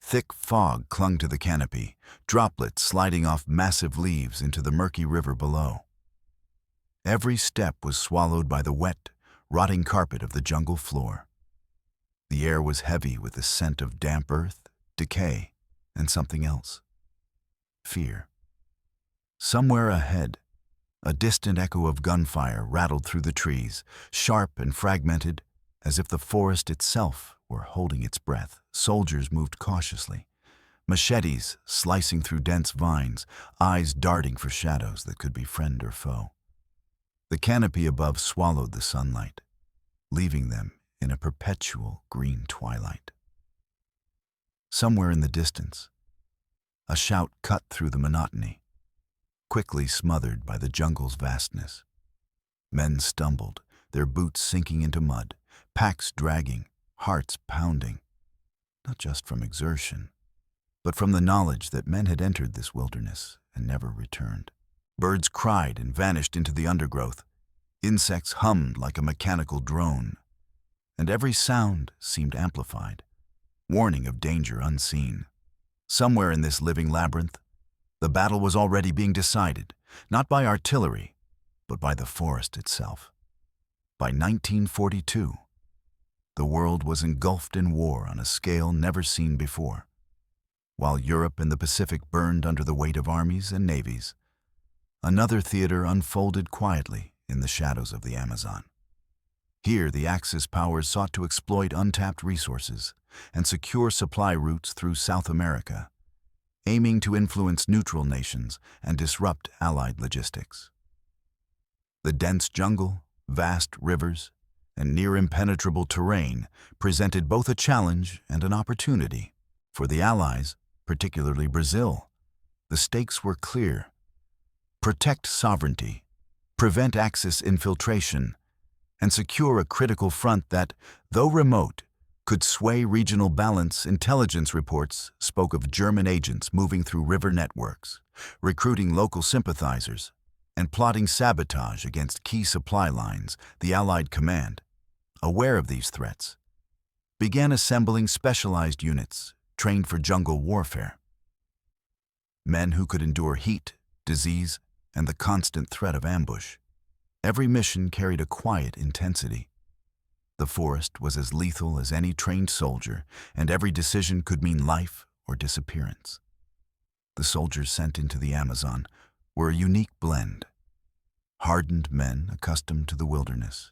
Thick fog clung to the canopy, droplets sliding off massive leaves into the murky river below. Every step was swallowed by the wet, rotting carpet of the jungle floor. The air was heavy with the scent of damp earth, decay, and something else. Fear. Somewhere ahead, a distant echo of gunfire rattled through the trees, sharp and fragmented, as if the forest itself were holding its breath. Soldiers moved cautiously, machetes slicing through dense vines, eyes darting for shadows that could be friend or foe. The canopy above swallowed the sunlight, leaving them in a perpetual green twilight. Somewhere in the distance, a shout cut through the monotony, quickly smothered by the jungle's vastness. Men stumbled, their boots sinking into mud, packs dragging, hearts pounding, not just from exertion, but from the knowledge that men had entered this wilderness and never returned. Birds cried and vanished into the undergrowth. Insects hummed like a mechanical drone, and every sound seemed amplified, warning of danger unseen. Somewhere in this living labyrinth, the battle was already being decided, not by artillery, but by the forest itself. By 1942, the world was engulfed in war on a scale never seen before. While Europe and the Pacific burned under the weight of armies and navies, another theater unfolded quietly in the shadows of the Amazon. Here, the Axis powers sought to exploit untapped resources and secure supply routes through South America, aiming to influence neutral nations and disrupt Allied logistics. The dense jungle, vast rivers, and near-impenetrable terrain presented both a challenge and an opportunity. For the Allies, particularly Brazil, the stakes were clear. Protect sovereignty, prevent Axis infiltration, and secure a critical front that, though remote, could sway regional balance. Intelligence reports spoke of German agents moving through river networks, recruiting local sympathizers, and plotting sabotage against key supply lines. The Allied command, aware of these threats, began assembling specialized units trained for jungle warfare. Men who could endure heat, disease, and the constant threat of ambush. Every mission carried a quiet intensity. The forest was as lethal as any trained soldier, and every decision could mean life or disappearance. The soldiers sent into the Amazon were a unique blend. Hardened men accustomed to the wilderness,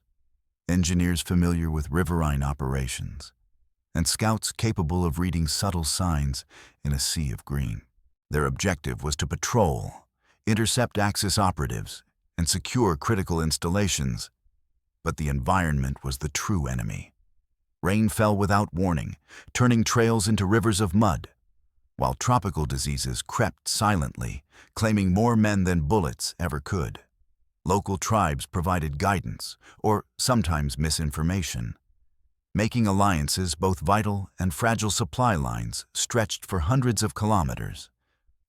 engineers familiar with riverine operations, and scouts capable of reading subtle signs in a sea of green. Their objective was to patrol, intercept Axis operatives, and secure critical installations. But the environment was the true enemy. Rain fell without warning, turning trails into rivers of mud, while tropical diseases crept silently, claiming more men than bullets ever could. Local tribes provided guidance, or sometimes misinformation, making alliances both vital and fragile. Supply lines stretched for hundreds of kilometers,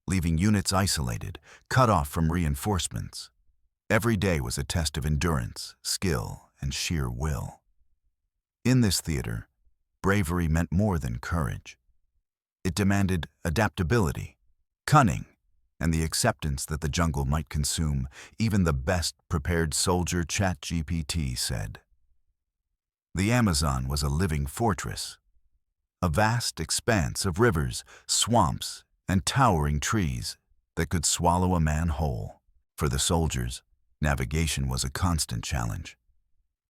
leaving units isolated, cut off from reinforcements. Every day was a test of endurance, skill, and sheer will. In this theater, bravery meant more than courage. It demanded adaptability, cunning, and the acceptance that the jungle might consume even the best prepared soldier. ChatGPT said. The Amazon was a living fortress, a vast expanse of rivers, swamps, and towering trees that could swallow a man whole. For the soldiers, navigation was a constant challenge.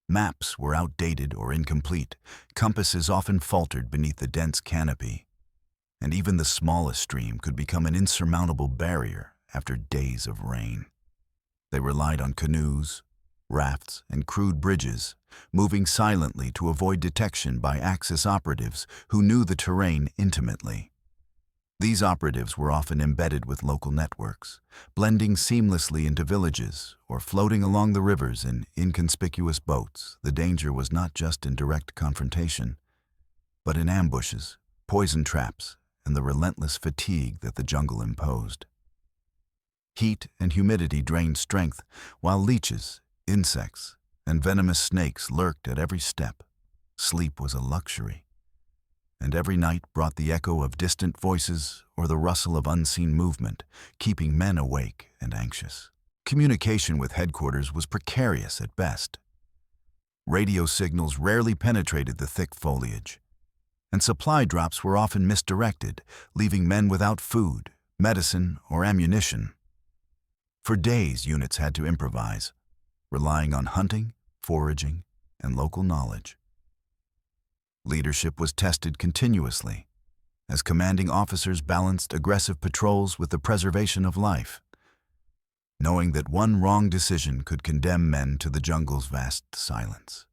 Maps were outdated or incomplete, compasses often faltered beneath the dense canopy, and even the smallest stream could become an insurmountable barrier after days of rain. They relied on canoes, rafts, and crude bridges, moving silently to avoid detection by Axis operatives who knew the terrain intimately. These operatives were often embedded with local networks, blending seamlessly into villages or floating along the rivers in inconspicuous boats. The danger was not just in direct confrontation, but in ambushes, poison traps, and the relentless fatigue that the jungle imposed. Heat and humidity drained strength, while leeches, insects, and venomous snakes lurked at every step. Sleep was a luxury. and every night brought the echo of distant voices or the rustle of unseen movement, keeping men awake and anxious. Communication with headquarters was precarious at best. Radio signals rarely penetrated the thick foliage, and supply drops were often misdirected, leaving men without food, medicine, or ammunition. For days, units had to improvise, relying on hunting, foraging, and local knowledge. Leadership was tested continuously, as commanding officers balanced aggressive patrols with the preservation of life, knowing that one wrong decision could condemn men to the jungle's vast silence.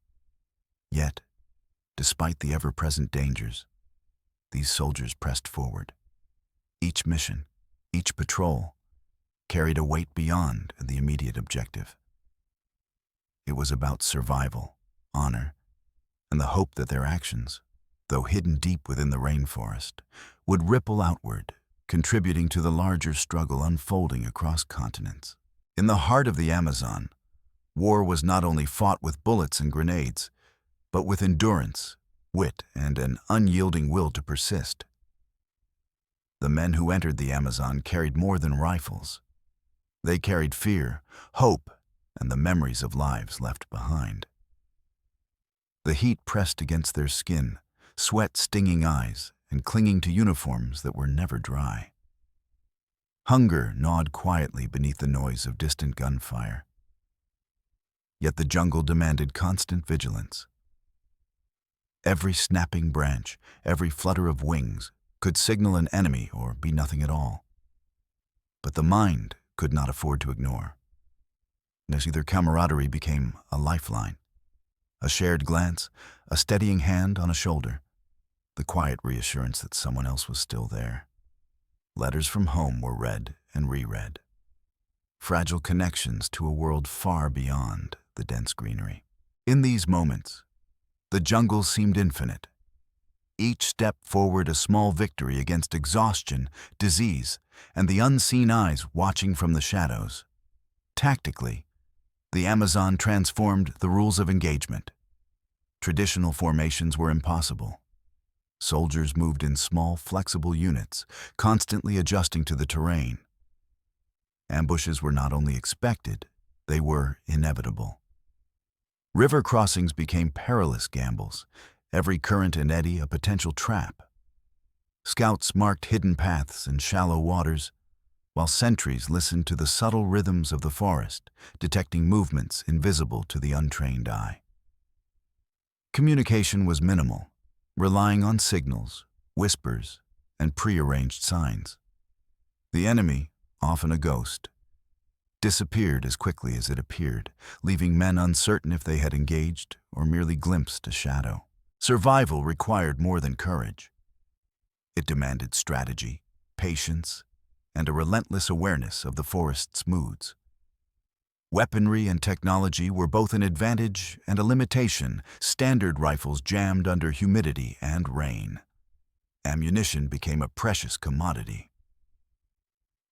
Yet, despite the ever-present dangers, these soldiers pressed forward. Each mission, each patrol, carried a weight beyond the immediate objective. It was about survival, honor, and the hope that their actions, though hidden deep within the rainforest, would ripple outward, contributing to the larger struggle unfolding across continents. In the heart of the Amazon, war was not only fought with bullets and grenades, but with endurance, wit, and an unyielding will to persist. The men who entered the Amazon carried more than rifles. They carried fear, hope, and the memories of lives left behind. The heat pressed against their skin, sweat stinging eyes, and clinging to uniforms that were never dry. Hunger gnawed quietly beneath the noise of distant gunfire. Yet the jungle demanded constant vigilance. Every snapping branch, every flutter of wings, could signal an enemy or be nothing at all. But the mind could not afford to ignore. As their camaraderie became a lifeline, a shared glance, a steadying hand on a shoulder, the quiet reassurance that someone else was still there. Letters from home were read and reread. Fragile connections to a world far beyond the dense greenery. In these moments, the jungle seemed infinite. Each step forward a small victory against exhaustion, disease, and the unseen eyes watching from the shadows. Tactically, the Amazon transformed the rules of engagement. Traditional formations were impossible. Soldiers moved in small, flexible units, constantly adjusting to the terrain. Ambushes were not only expected, they were inevitable. River crossings became perilous gambles, every current and eddy a potential trap. Scouts marked hidden paths in shallow waters, while sentries listened to the subtle rhythms of the forest, detecting movements invisible to the untrained eye. Communication was minimal, relying on signals, whispers, and prearranged signs. The enemy, often a ghost, disappeared as quickly as it appeared, leaving men uncertain if they had engaged or merely glimpsed a shadow. Survival required more than courage. It demanded strategy, patience, and a relentless awareness of the forest's moods. Weaponry and technology were both an advantage and a limitation, standard rifles jammed under humidity and rain. Ammunition became a precious commodity.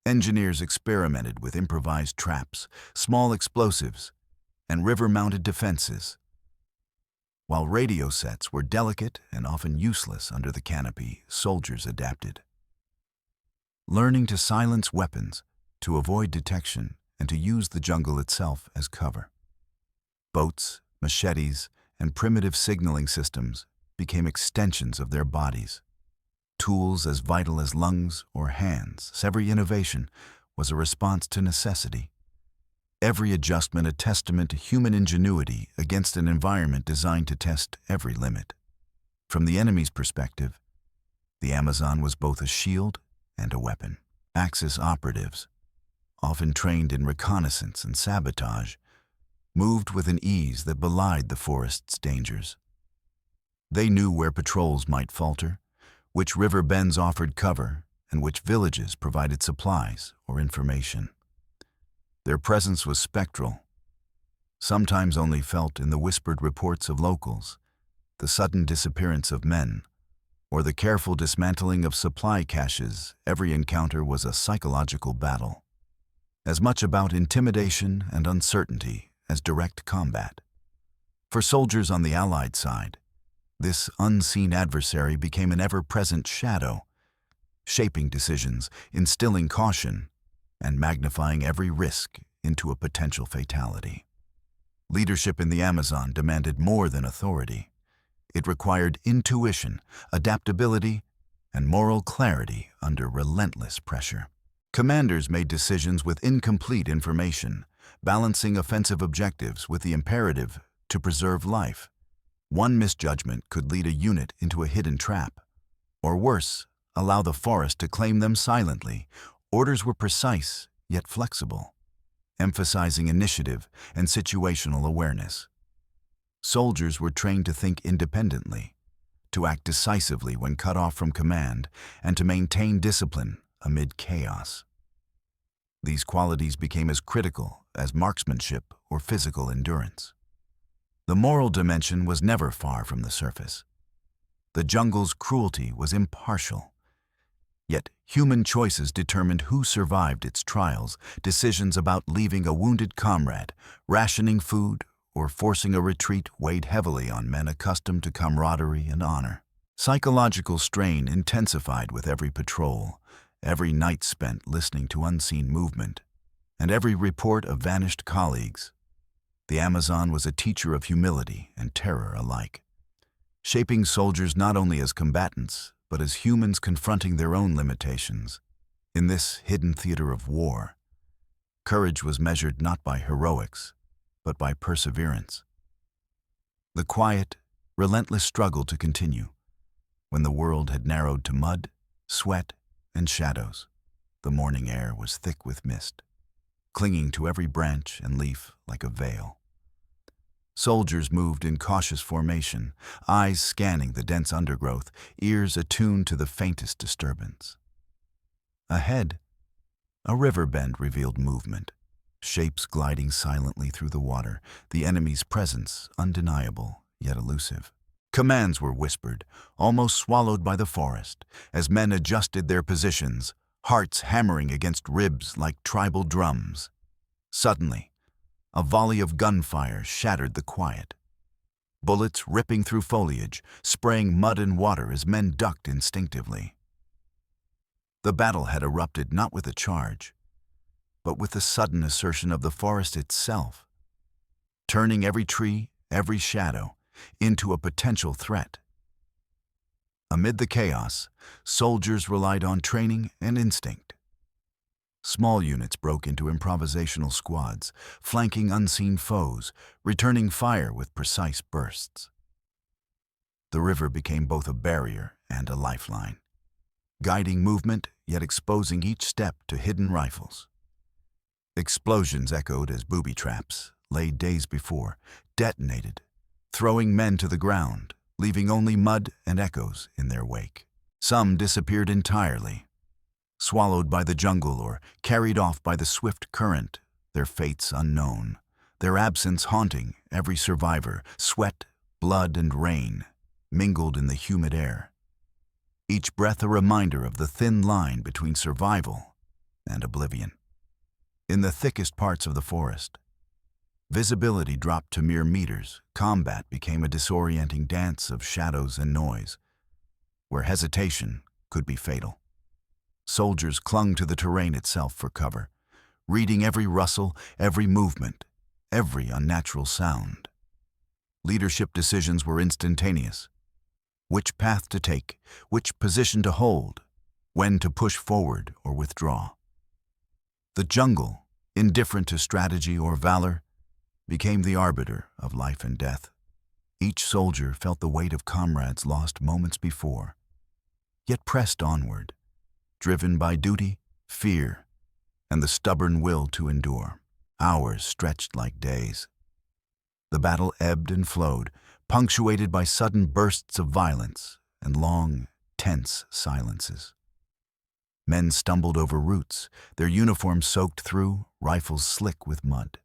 Engineers experimented with improvised traps, small explosives, and river-mounted defenses. While radio sets were delicate and often useless under the canopy, soldiers adapted. Learning to silence weapons, to avoid detection, and to use the jungle itself as cover. Boats, machetes, and primitive signaling systems became extensions of their bodies. Tools as vital as lungs or hands, every innovation was a response to necessity. Every adjustment a testament to human ingenuity against an environment designed to test every limit. From the enemy's perspective, the Amazon was both a shield and a weapon. Axis operatives, often trained in reconnaissance and sabotage, moved with an ease that belied the forest's dangers. They knew where patrols might falter, which river bends offered cover, and which villages provided supplies or information. Their presence was spectral, sometimes only felt in the whispered reports of locals, the sudden disappearance of men, or the careful dismantling of supply caches. Every encounter was a psychological battle, as much about intimidation and uncertainty as direct combat. For soldiers on the Allied side, This unseen adversary became an ever-present shadow, shaping decisions, instilling caution, and magnifying every risk into a potential fatality. Leadership in the Amazon demanded more than authority. It required intuition, adaptability, and moral clarity under relentless pressure. Commanders made decisions with incomplete information, balancing offensive objectives with the imperative to preserve life. One misjudgment could lead a unit into a hidden trap, or worse, allow the forest to claim them silently. Orders were precise, yet flexible, emphasizing initiative and situational awareness. Soldiers were trained to think independently, to act decisively when cut off from command, and to maintain discipline amid chaos. These qualities became as critical as marksmanship or physical endurance. The moral dimension was never far from the surface. The jungle's cruelty was impartial. Yet human choices determined who survived its trials, decisions about leaving a wounded comrade, rationing food, or forcing a retreat weighed heavily on men accustomed to camaraderie and honor. Psychological strain intensified with every patrol, every night spent listening to unseen movement, and every report of vanished colleagues. The Amazon was a teacher of humility and terror alike, shaping soldiers not only as combatants, but as humans confronting their own limitations. In this hidden theater of war, courage was measured not by heroics, but by perseverance. The quiet, relentless struggle to continue, when the world had narrowed to mud, sweat, and shadows. The morning air was thick with mist, clinging to every branch and leaf like a veil. Soldiers moved in cautious formation, eyes scanning the dense undergrowth, ears attuned to the faintest disturbance. Ahead, a river bend revealed movement, shapes gliding silently through the water, the enemy's presence undeniable yet elusive. Commands were whispered, almost swallowed by the forest, as men adjusted their positions, hearts hammering against ribs like tribal drums. Suddenly, a volley of gunfire shattered the quiet. Bullets ripping through foliage, spraying mud and water as men ducked instinctively. The battle had erupted not with a charge, but with the sudden assertion of the forest itself, turning every tree, every shadow, into a potential threat. Amid the chaos, soldiers relied on training and instinct. Small units broke into improvisational squads, flanking unseen foes, returning fire with precise bursts. The river became both a barrier and a lifeline, guiding movement yet exposing each step to hidden rifles. Explosions echoed as booby traps, laid days before, detonated, throwing men to the ground, leaving only mud and echoes in their wake. Some disappeared entirely, swallowed by the jungle or carried off by the swift current, their fates unknown, their absence haunting every survivor. Sweat, blood, and rain mingled in the humid air, each breath a reminder of the thin line between survival and oblivion. In the thickest parts of the forest, visibility dropped to mere meters. Combat became a disorienting dance of shadows and noise, where hesitation could be fatal. Soldiers clung to the terrain itself for cover, reading every rustle, every movement, every unnatural sound. Leadership decisions were instantaneous. Which path to take, which position to hold, when to push forward or withdraw. The jungle, indifferent to strategy or valor, became the arbiter of life and death. Each soldier felt the weight of comrades lost moments before, yet pressed onward, driven by duty, fear, and the stubborn will to endure. Hours stretched like days. The battle ebbed and flowed, punctuated by sudden bursts of violence and long, tense silences. Men stumbled over roots, their uniforms soaked through, rifles slick with mud.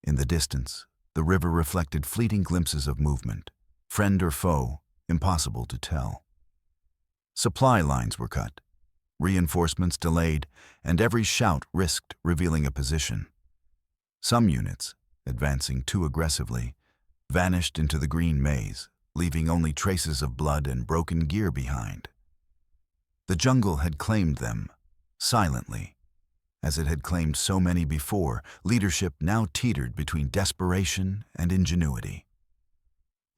In the distance, the river reflected fleeting glimpses of movement, friend or foe, impossible to tell. Supply lines were cut, reinforcements delayed, and every shout risked revealing a position. Some units, advancing too aggressively, vanished into the green maze, leaving only traces of blood and broken gear behind. The jungle had claimed them, silently. As it had claimed so many before, leadership now teetered between desperation and ingenuity.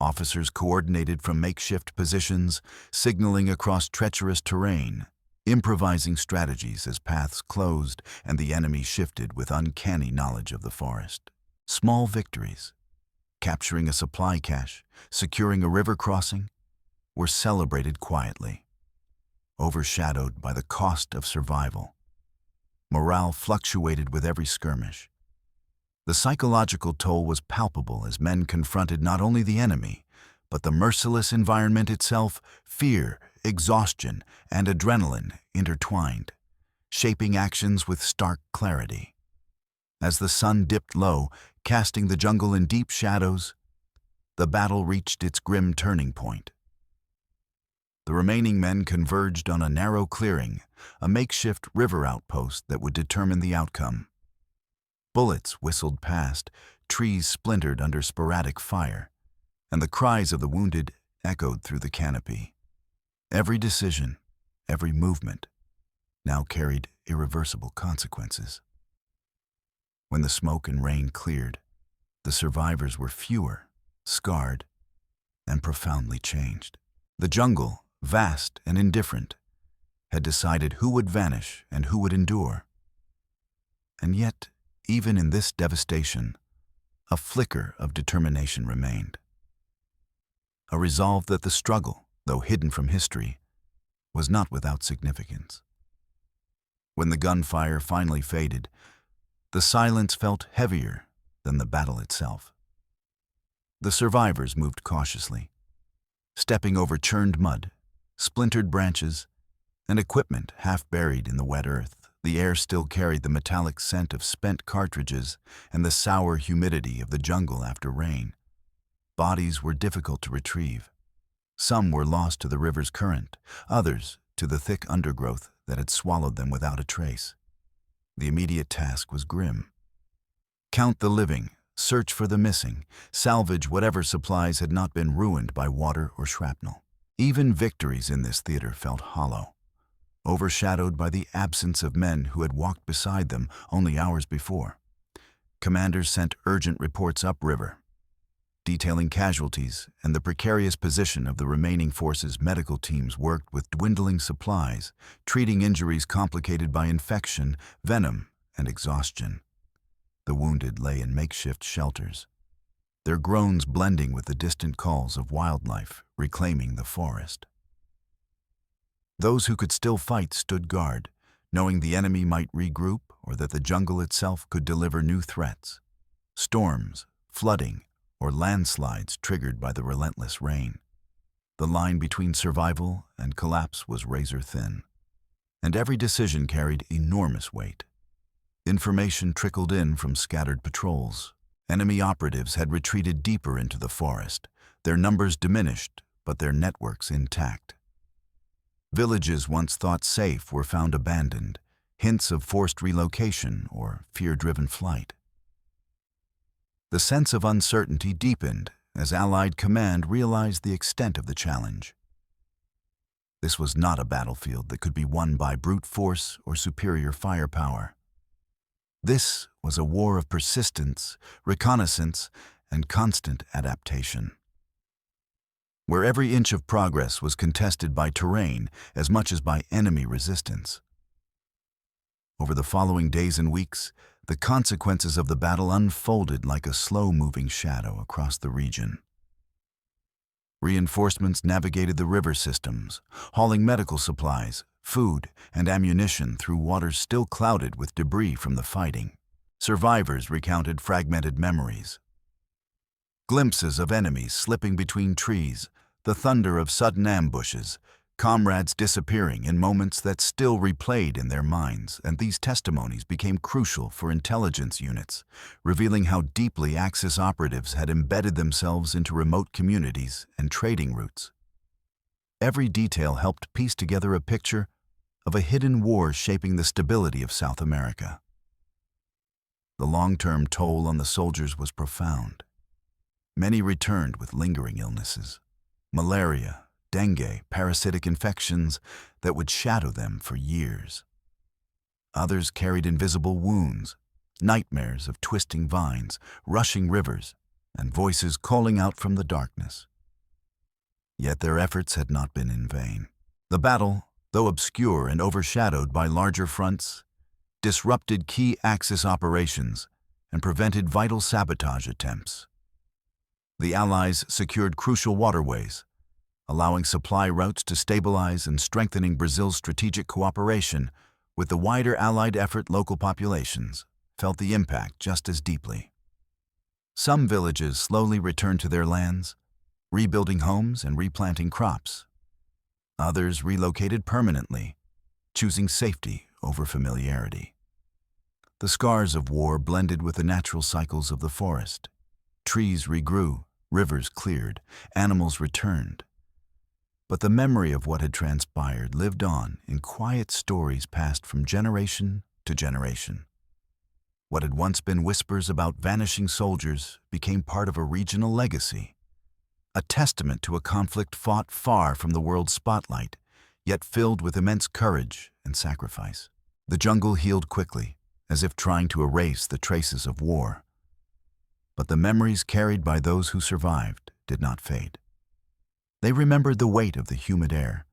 Officers coordinated from makeshift positions, signaling across treacherous terrain, improvising strategies as paths closed and the enemy shifted with uncanny knowledge of the forest. Small victories, capturing a supply cache, securing a river crossing, were celebrated quietly, overshadowed by the cost of survival. Morale fluctuated with every skirmish. The psychological toll was palpable as men confronted not only the enemy, but the merciless environment itself. Fear, exhaustion, and adrenaline intertwined, shaping actions with stark clarity. As the sun dipped low, casting the jungle in deep shadows, the battle reached its grim turning point. The remaining men converged on a narrow clearing, a makeshift river outpost that would determine the outcome. Bullets whistled past, trees splintered under sporadic fire, and the cries of the wounded echoed through the canopy. Every decision, every movement, now carried irreversible consequences. When the smoke and rain cleared, the survivors were fewer, scarred, and profoundly changed. The jungle, vast and indifferent, had decided who would vanish and who would endure. And yet, even in this devastation, a flicker of determination remained. A resolve that the struggle, though hidden from history, was not without significance. When the gunfire finally faded, the silence felt heavier than the battle itself. The survivors moved cautiously, stepping over churned mud, splintered branches, and equipment half buried in the wet earth. The air still carried the metallic scent of spent cartridges and the sour humidity of the jungle after rain. Bodies were difficult to retrieve. Some were lost to the river's current, others to the thick undergrowth that had swallowed them without a trace. The immediate task was grim. Count the living, search for the missing, salvage whatever supplies had not been ruined by water or shrapnel. Even victories in this theater felt hollow, overshadowed by the absence of men who had walked beside them only hours before. Commanders sent urgent reports upriver, detailing casualties and the precarious position of the remaining forces. Medical teams worked with dwindling supplies, treating injuries complicated by infection, venom, and exhaustion. The wounded lay in makeshift shelters, their groans blending with the distant calls of wildlife reclaiming the forest. Those who could still fight stood guard, knowing the enemy might regroup or that the jungle itself could deliver new threats. Storms, flooding, or landslides triggered by the relentless rain. The line between survival and collapse was razor thin, and every decision carried enormous weight. Information trickled in from scattered patrols. Enemy operatives had retreated deeper into the forest, their numbers diminished, but their networks intact. Villages once thought safe were found abandoned, hints of forced relocation or fear-driven flight. The sense of uncertainty deepened as Allied command realized the extent of the challenge. This was not a battlefield that could be won by brute force or superior firepower. This was a war of persistence, reconnaissance, and constant adaptation, where every inch of progress was contested by terrain as much as by enemy resistance. Over the following days and weeks, the consequences of the battle unfolded like a slow-moving shadow across the region. Reinforcements navigated the river systems, hauling medical supplies, food, and ammunition through waters still clouded with debris from the fighting. Survivors recounted fragmented memories. Glimpses of enemies slipping between trees, the thunder of sudden ambushes, comrades disappearing in moments that still replayed in their minds, and these testimonies became crucial for intelligence units, revealing how deeply Axis operatives had embedded themselves into remote communities and trading routes. Every detail helped piece together a picture of a hidden war shaping the stability of South America. The long-term toll on the soldiers was profound. Many returned with lingering illnesses, malaria, dengue, parasitic infections that would shadow them for years. Others carried invisible wounds, nightmares of twisting vines, rushing rivers, and voices calling out from the darkness. Yet their efforts had not been in vain. The battle, though obscure and overshadowed by larger fronts, disrupted key Axis operations and prevented vital sabotage attempts. The Allies secured crucial waterways, allowing supply routes to stabilize and strengthening Brazil's strategic cooperation with the wider Allied effort. Local populations felt the impact just as deeply. Some villages slowly returned to their lands, rebuilding homes and replanting crops. Others relocated permanently, choosing safety over familiarity. The scars of war blended with the natural cycles of the forest. Trees regrew, rivers cleared, animals returned. But the memory of what had transpired lived on in quiet stories passed from generation to generation. What had once been whispers about vanishing soldiers became part of a regional legacy, a testament to a conflict fought far from the world's spotlight, yet filled with immense courage and sacrifice. The jungle healed quickly, as if trying to erase the traces of war. But the memories carried by those who survived did not fade. They remembered the weight of the humid air,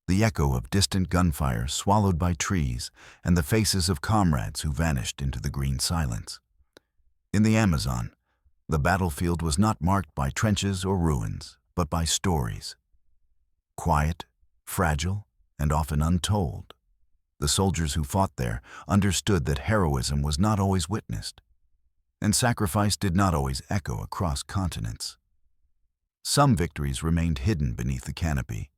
the echo of distant gunfire swallowed by trees, and the faces of comrades who vanished into the green silence. In the Amazon, the battlefield was not marked by trenches or ruins, but by stories. Quiet, fragile, and often untold. The soldiers who fought there understood that heroism was not always witnessed, and sacrifice did not always echo across continents. Some victories remained hidden beneath the canopy,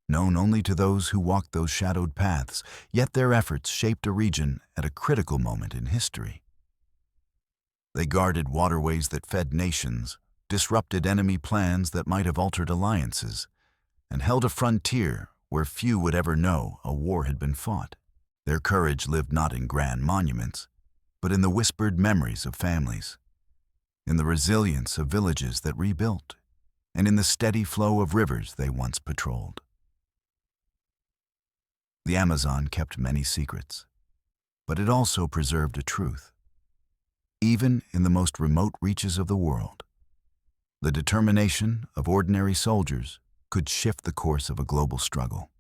known only to those who walked those shadowed paths, yet their efforts shaped a region at a critical moment in history. They guarded waterways that fed nations, disrupted enemy plans that might have altered alliances, and held a frontier where few would ever know a war had been fought. Their courage lived not in grand monuments, but in the whispered memories of families, in the resilience of villages that rebuilt, and in the steady flow of rivers they once patrolled. The Amazon kept many secrets, but it also preserved a truth. Even in the most remote reaches of the world, the determination of ordinary soldiers could shift the course of a global struggle.